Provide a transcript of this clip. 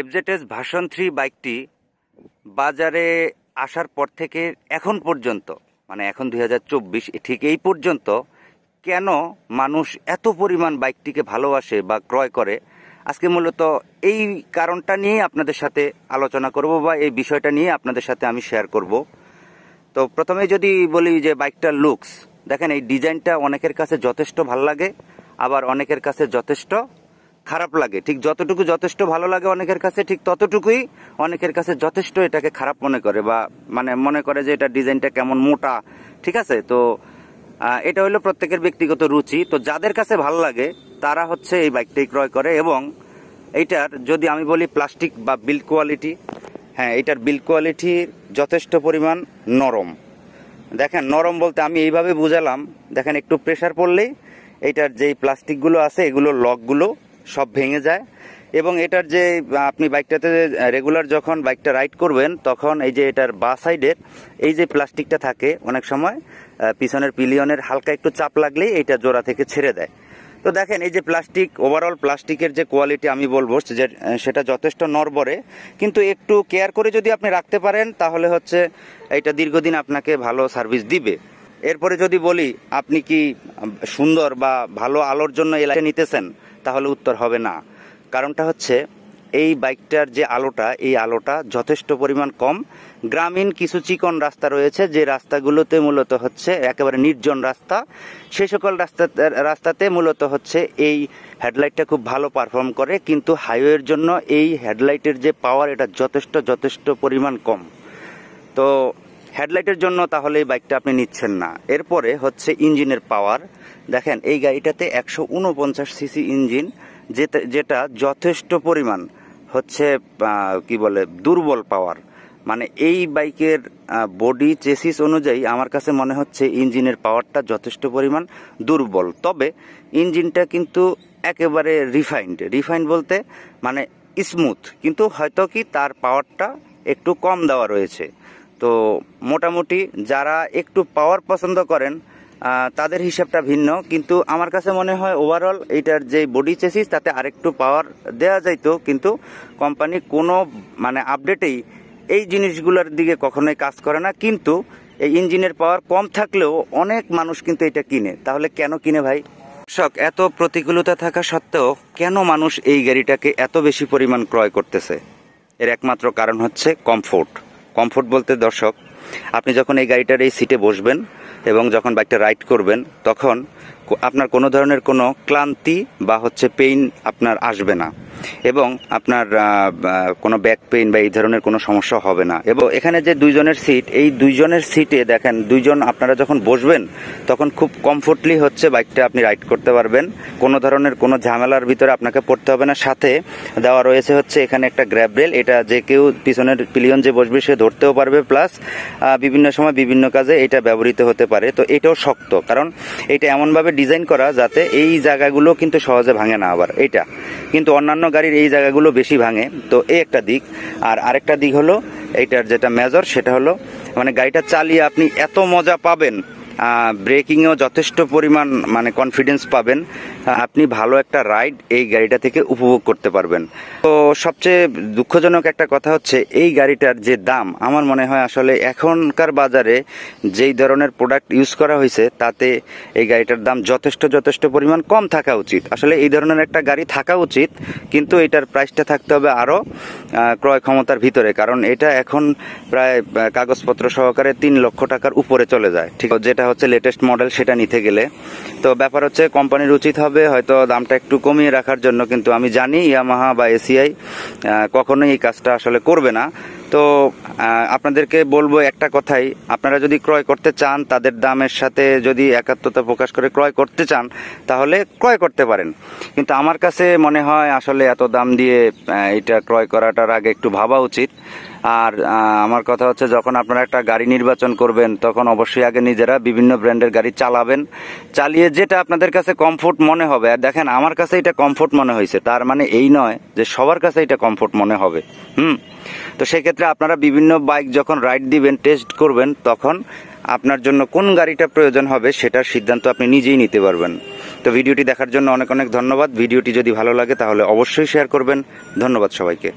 FZS version 3 বাইকটি বাজারে আসার পর থেকে এখন পর্যন্ত, মানে এখন 2024 ঠিক এই পর্যন্ত কেন মানুষ এত পরিমাণ বাইকটিকে ভালোবাসে বা ক্রয় করে, আজকে মূলত এই কারণটা নিয়ে আপনাদের সাথে আলোচনা করব বা এই বিষয়টা নিয়ে আপনাদের সাথে আমি শেয়ার করব। তো প্রথমে যদি বলি যে বাইকটার লুকস, দেখেন এই ডিজাইনটা অনেকের কাছে যথেষ্ট ভালো লাগে, আবার অনেকের কাছে যথেষ্ট খারাপ লাগে। ঠিক যতটুকু যথেষ্ট ভালো লাগে অনেকের কাছে, ঠিক ততটুকুই অনেকের কাছে যথেষ্ট এটাকে খারাপ মনে করে, বা মানে মনে করে যে এটা ডিজাইনটা কেমন মোটা। ঠিক আছে, তো এটা হলো প্রত্যেকের ব্যক্তিগত রুচি। তো যাদের কাছে ভালো লাগে তারা হচ্ছে এই বাইকটাই ক্রয় করে। এবং এইটার যদি আমি বলি প্লাস্টিক বা বিল্ড কোয়ালিটি, হ্যাঁ এটার বিল্ড কোয়ালিটি যথেষ্ট পরিমাণ নরম। দেখেন নরম বলতে আমি এইভাবে বুঝালাম, দেখেন একটু প্রেসার পড়লেই এইটার যেই প্লাস্টিকগুলো আছে এগুলো লকগুলো সব ভেঙে যায়। এবং এটার যে আপনি বাইকটাতে রেগুলার যখন বাইকটা রাইড করবেন তখন এই যে এটার বাঁ সাইডের এই যে প্লাস্টিকটা থাকে, অনেক সময় পিছনের পিলিয়নের হালকা একটু চাপ লাগলেই এইটা জোড়া থেকে ছেড়ে দেয়। তো দেখেন এই যে প্লাস্টিক, ওভারঅল প্লাস্টিকের যে কোয়ালিটি আমি বলবো যে সেটা যথেষ্ট নড়বড়ে, কিন্তু একটু কেয়ার করে যদি আপনি রাখতে পারেন তাহলে হচ্ছে এটা দীর্ঘদিন আপনাকে ভালো সার্ভিস দিবে। এরপরে যদি বলি আপনি কি সুন্দর বা ভালো আলোর জন্য এই লাইটটা নিতেছেন, তাহলে উত্তর হবে না। কারণটা হচ্ছে এই বাইকটার যে আলোটা, এই আলোটা যথেষ্ট পরিমাণ কম। গ্রামীণ কিছু চিকন রাস্তা রয়েছে যে রাস্তাগুলোতে মূলত হচ্ছে একেবারে নির্জন রাস্তা, সেই সকল রাস্তাতে মূলত হচ্ছে এই হেডলাইটটা খুব ভালো পারফর্ম করে, কিন্তু হাইওয়ের জন্য এই হেডলাইটের যে পাওয়ার এটা যথেষ্ট পরিমাণ কম। তো হেডলাইটের জন্য তাহলে এই বাইকটা আপনি নিচ্ছেন না। এরপরে হচ্ছে ইঞ্জিনের পাওয়ার। দেখেন এই গাড়িটাতে 149 সিসি ইঞ্জিন, যেটা যথেষ্ট পরিমাণ হচ্ছে কি বলে দুর্বল পাওয়ার। মানে এই বাইকের বডি চেসিস অনুযায়ী আমার কাছে মনে হচ্ছে ইঞ্জিনের পাওয়ারটা যথেষ্ট পরিমাণ দুর্বল। তবে ইঞ্জিনটা কিন্তু একেবারে রিফাইন্ড বলতে মানে স্মুথ, কিন্তু হয়তো কি তার পাওয়ারটা একটু কম দেওয়া রয়েছে। তো মোটামুটি যারা একটু পাওয়ার পছন্দ করেন তাদের হিসাবটা ভিন্ন, কিন্তু আমার কাছে মনে হয় ওভারঅল এইটার যে বডি চেসিস তাতে আরেকটু পাওয়ার দেওয়া যাইতো, কিন্তু কোম্পানি কোনো মানে আপডেটেই এই জিনিসগুলোর দিকে কখনোই কাজ করে না। কিন্তু এই ইঞ্জিনের পাওয়ার কম থাকলেও অনেক মানুষ কিন্তু এটা কিনে। তাহলে কেন কিনে ভাই? দর্শক, এত প্রতিকূলতা থাকা সত্ত্বেও কেন মানুষ এই গাড়িটাকে এত বেশি পরিমাণ ক্রয় করতেছে? এর একমাত্র কারণ হচ্ছে কমফোর্ট বলতে দর্শক, আপনি যখন এই গাড়িটার এই সিটে বসবেন এবং যখন বাইকটা রাইড করবেন তখন আপনার কোনো ধরনের কোনো ক্লান্তি বা হচ্ছে পেইন আপনার আসবে না, এবং আপনার কোনো ব্যাক পেইন বা এই ধরনের কোনো সমস্যা হবে না। এবং এখানে যে দুইজনের সিট, এই দুইজনের সিটে দেখেন দুইজন আপনারা যখন বসবেন তখন খুব কমফোর্টলি হচ্ছে বাইকটা আপনি রাইড করতে পারবেন। কোনো ধরনের কোনো ঝামেলার ভিতরে আপনাকে পড়তে হবে না। সাথে দেওয়া রয়েছে হচ্ছে এখানে একটা গ্র্যাব রেল, এটা যে কেউ পিছনের পিলিয়ন যে বসবে সে ধরতেও পারবে, প্লাস বিভিন্ন সময় বিভিন্ন কাজে এটা ব্যবহৃত হতে পারে। তো এটাও শক্ত, কারণ এটা এমনভাবে ডিজাইন করা যাতে এই জায়গাগুলো কিন্তু সহজে ভাঙে না। আবার এটা কিন্তু অন্যান্য গাড়ির এই জায়গাগুলো বেশি ভাঙে। তো এই একটা দিক। আর আরেকটা দিক হলো এইটার যেটা মেজর, সেটা হলো মানে গাড়িটা চালিয়ে আপনি এত মজা পাবেন, ব্রেকিংয়েও যথেষ্ট পরিমাণ মানে কনফিডেন্স পাবেন, আপনি ভালো একটা রাইড এই গাড়িটা থেকে উপভোগ করতে পারবেন। তো সবচেয়ে দুঃখজনক একটা কথা হচ্ছে এই গাড়িটার যে দাম, আমার মনে হয় আসলে এখনকার বাজারে যেই ধরনের প্রোডাক্ট ইউজ করা হয়েছে তাতে এই গাড়িটার দাম যথেষ্ট পরিমাণ কম থাকা উচিত। আসলে এই ধরনের একটা গাড়ি থাকা উচিত, কিন্তু এটার প্রাইসটা থাকতে হবে আরও ক্রয় ক্ষমতার ভিতরে, কারণ এটা এখন প্রায় কাগজপত্র সহকারে 3 লক্ষ টাকার উপরে চলে যায়। ঠিক, যেটা হচ্ছে লেটেস্ট মডেল সেটা নিতে গেলে। তো ব্যাপার হচ্ছে কোম্পানির উচিত হবে হয়তো দামটা একটু কমিয়ে রাখার জন্য, কিন্তু আমি জানি ইয়ামাহা বা এসিআই কখনোই এই কাজটা আসলে করবে না। তো আপনাদেরকে বলবো একটা কথাই, আপনারা যদি ক্রয় করতে চান, তাদের দামের সাথে যদি একাত্মতা প্রকাশ করে ক্রয় করতে চান তাহলে ক্রয় করতে পারেন, কিন্তু আমার কাছে মনে হয় আসলে এত দাম দিয়ে এটা ক্রয় করাটার আগে একটু ভাবা উচিত। আর আমার কথা হচ্ছে যখন আপনারা একটা গাড়ি নির্বাচন করবেন তখন অবশ্যই আগে নিজেরা বিভিন্ন ব্র্যান্ডের গাড়ি চালাবেন, চালিয়ে যেটা আপনাদের কাছে কমফোর্ট মনে হবে। আর দেখেন আমার কাছে এটা কমফোর্ট মনে হয়েছে, তার মানে এই নয় যে সবার কাছে এটা কমফোর্ট মনে হবে। তো সেক্ষেত্রে আপনারা বিভিন্ন বাইক যখন রাইড দিবেন, টেস্ট করবেন, তখন আপনার জন্য কোন গাড়িটা প্রয়োজন হবে সেটার সিদ্ধান্ত আপনি নিজেই নিতে পারবেন। তো ভিডিওটি দেখার জন্য অনেক ধন্যবাদ। ভিডিওটি যদি ভালো লাগে তাহলে অবশ্যই শেয়ার করবেন। ধন্যবাদ সবাইকে।